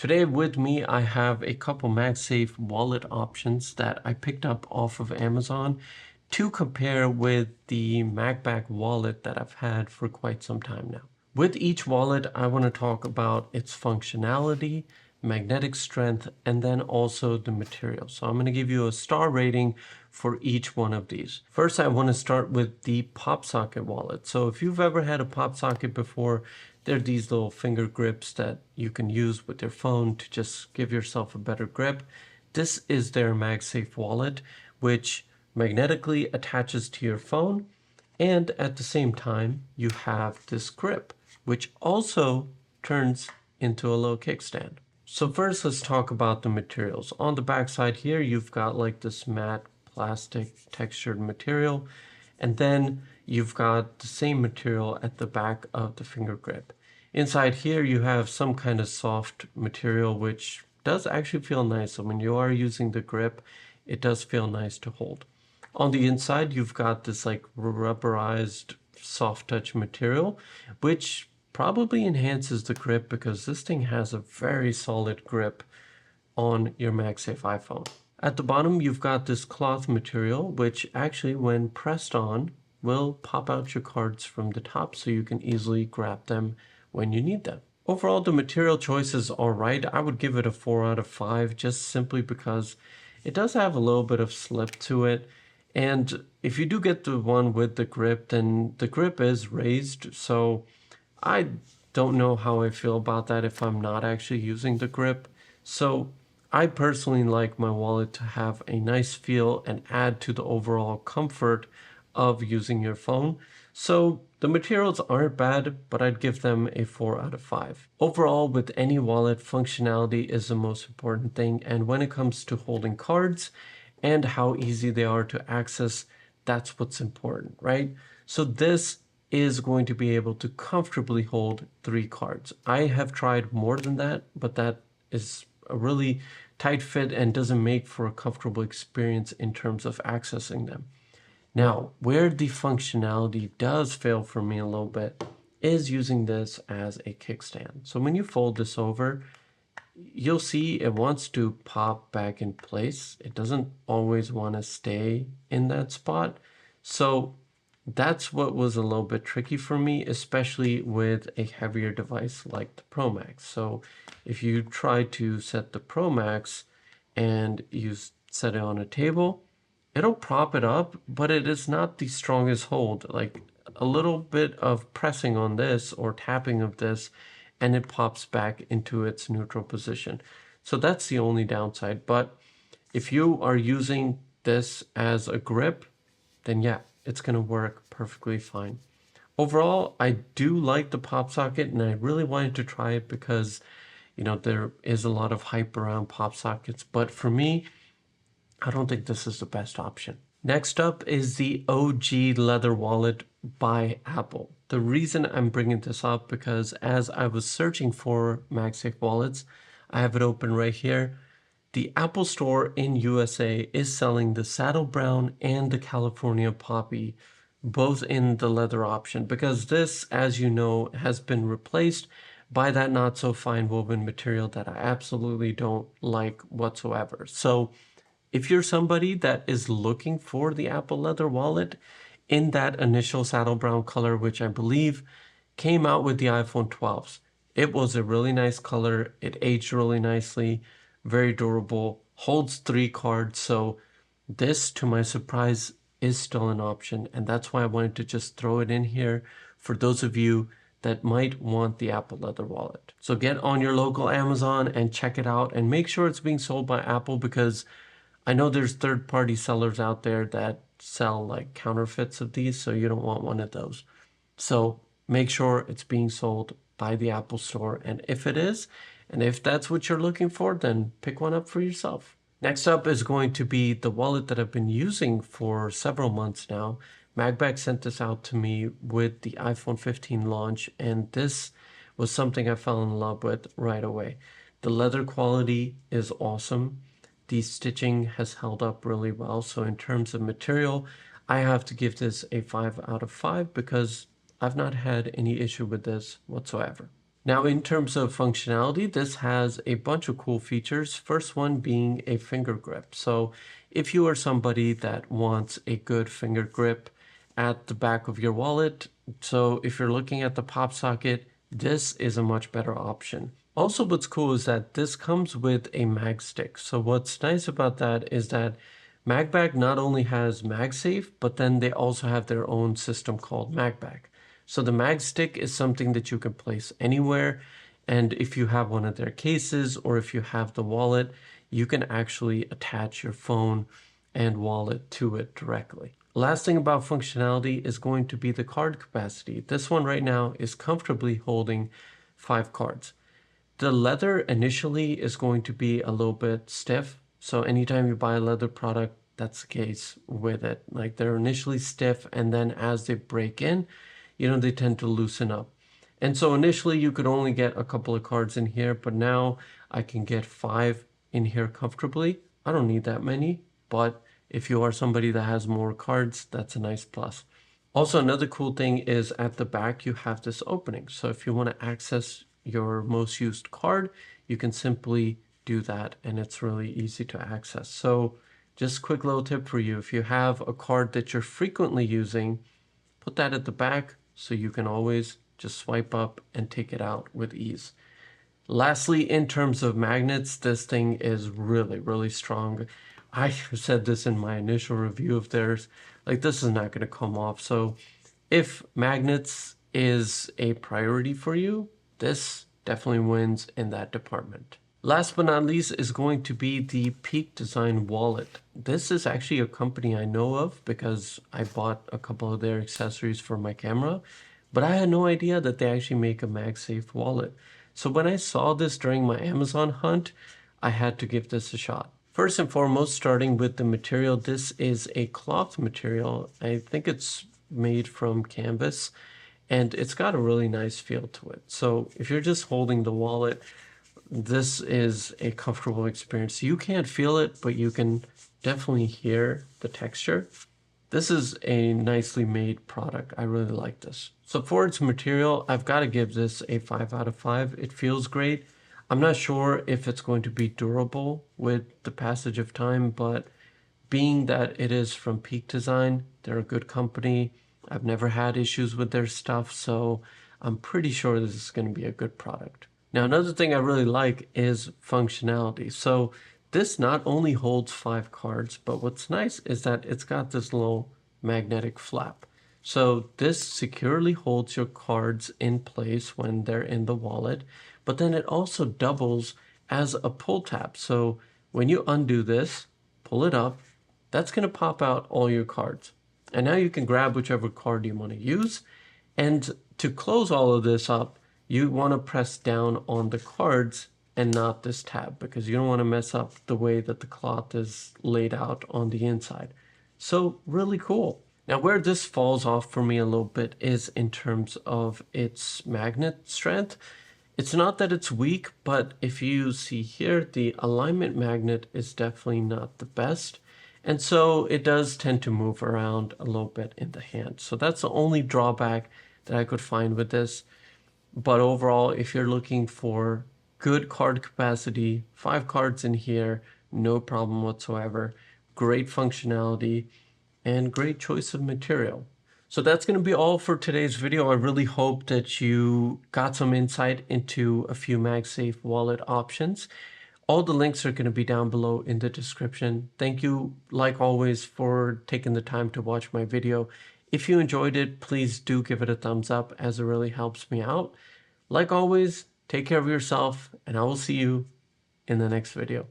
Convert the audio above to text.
Today with me, I have a couple MagSafe wallet options that I picked up off of Amazon to compare with the MagBack wallet that I've had for quite some time now. With each wallet, I want to talk about its functionality, magnetic strength, and then also the material. So I'm going to give you a star rating for each one of these. First, I want to start with the PopSocket wallet. So if you've ever had a PopSocket before, they're these little finger grips that you can use with your phone to just give yourself a better grip. This is their MagSafe wallet, which magnetically attaches to your phone, and at the same time you have this grip which also turns into a little kickstand. So first let's talk about the materials. On the back side here you've got like this matte plastic textured material, and then you've got the same material at the back of the finger grip. Inside here you have some kind of soft material which does actually feel nice. So when you are using the grip, it does feel nice to hold. On the inside you've got this like rubberized soft touch material, which probably enhances the grip because this thing has a very solid grip on your MagSafe iPhone. At the bottom, you've got this cloth material, which actually, when pressed on, will pop out your cards from the top so you can easily grab them when you need them. Overall, the material choice is all right. I would give it a 4 out of 5 just simply because it does have a little bit of slip to it. And if you do get the one with the grip, then the grip is raised. So I don't know how I feel about that if I'm not actually using the grip. So I personally like my wallet to have a nice feel and add to the overall comfort of using your phone. So the materials aren't bad, but I'd give them a 4 out of 5. Overall, with any wallet, functionality is the most important thing. And when it comes to holding cards and how easy they are to access, that's what's important, right? So this is going to be able to comfortably hold 3 cards. I have tried more than that, but that is a really tight fit and doesn't make for a comfortable experience in terms of accessing them. Now, where the functionality does fail for me a little bit is using this as a kickstand. So when you fold this over, you'll see it wants to pop back in place. It doesn't always want to stay in that spot. So that's what was a little bit tricky for me, especially with a heavier device like the Pro Max. So if you try to set the Pro Max and you set it on a table, it'll prop it up, but it is not the strongest hold. Like a little bit of pressing on this or tapping of this, and it pops back into its neutral position. So that's the only downside. But if you are using this as a grip, then yeah, it's going to work perfectly fine. Overall, I do like the PopSocket, and I really wanted to try it because, you know, there is a lot of hype around PopSockets. But for me, I don't think this is the best option. Next up is the OG leather wallet by Apple. The reason I'm bringing this up because as I was searching for MagSafe wallets, I have it open right here. The Apple Store in USA is selling the Saddle Brown and the California Poppy, both in the leather option, because this, as you know, has been replaced by that not so fine woven material that I absolutely don't like whatsoever. So if you're somebody that is looking for the Apple leather wallet in that initial saddle brown color, which I believe came out with the iPhone 12s, it was a really nice color. It aged really nicely, very durable, holds 3 cards. So this, to my surprise, is still an option. And that's why I wanted to just throw it in here for those of you that might want the Apple leather wallet. So get on your local Amazon and check it out and make sure it's being sold by Apple, because I know there's third-party sellers out there that sell like counterfeits of these, so you don't want one of those. So make sure it's being sold by the Apple Store, and if it is, and if that's what you're looking for, then pick one up for yourself. Next up is going to be the wallet that I've been using for several months now. MagBack sent this out to me with the iPhone 15 launch, and this was something I fell in love with right away. The leather quality is awesome. The stitching has held up really well. So in terms of material, I have to give this a 5 out of 5 because I've not had any issue with this whatsoever. Now, in terms of functionality, this has a bunch of cool features. First one being a finger grip. So if you are somebody that wants a good finger grip at the back of your wallet, so if you're looking at the pop socket, this is a much better option. Also, what's cool is that this comes with a mag stick. So what's nice about that is that MagBag not only has MagSafe, but then they also have their own system called MagBag. So the mag stick is something that you can place anywhere. And if you have one of their cases or if you have the wallet, you can actually attach your phone and wallet to it directly. Last thing about functionality is going to be the card capacity. This one right now is comfortably holding 5 cards. The leather initially is going to be a little bit stiff. So anytime you buy a leather product, that's the case with it. Like they're initially stiff, and then as they break in, they tend to loosen up. And so initially you could only get a couple of cards in here, but now I can get 5 in here comfortably. I don't need that many, but if you are somebody that has more cards, that's a nice plus. Also, another cool thing is at the back, you have this opening. So if you want to access your most used card, you can simply do that, and it's really easy to access. So just a quick little tip for you. If you have a card that you're frequently using, put that at the back so you can always just swipe up and take it out with ease. Lastly, in terms of magnets, this thing is really, really strong. I said this in my initial review of theirs, like this is not going to come off. So if magnets is a priority for you, this definitely wins in that department. Last but not least is going to be the Peak Design wallet. This is actually a company I know of because I bought a couple of their accessories for my camera, but I had no idea that they actually make a MagSafe wallet. So when I saw this during my Amazon hunt, I had to give this a shot. First and foremost, starting with the material, this is a cloth material. I think it's made from canvas, and it's got a really nice feel to it. So if you're just holding the wallet, this is a comfortable experience. You can't feel it, but you can definitely hear the texture. This is a nicely made product. I really like this. So for its material, I've got to give this a 5 out of 5. It feels great. I'm not sure if it's going to be durable with the passage of time, but being that it is from Peak Design, they're a good company. I've never had issues with their stuff, so I'm pretty sure this is going to be a good product. Now, another thing I really like is functionality. So this not only holds 5 cards, but what's nice is that it's got this little magnetic flap. So this securely holds your cards in place when they're in the wallet, but then it also doubles as a pull tab. So when you undo this, pull it up, that's going to pop out all your cards. And now you can grab whichever card you want to use. And to close all of this up, you want to press down on the cards and not this tab because you don't want to mess up the way that the cloth is laid out on the inside. So really cool. Now where this falls off for me a little bit is in terms of its magnet strength. It's not that it's weak, but if you see here, the alignment magnet is definitely not the best. And so it does tend to move around a little bit in the hand. So that's the only drawback that I could find with this. But overall, if you're looking for good card capacity, 5 cards in here, no problem whatsoever, great functionality, and great choice of material. So that's going to be all for today's video. I really hope that you got some insight into a few MagSafe wallet options. All the links are going to be down below in the description. Thank you, like always, for taking the time to watch my video. If you enjoyed it, please do give it a thumbs up as it really helps me out. Like always, take care of yourself, and I will see you in the next video.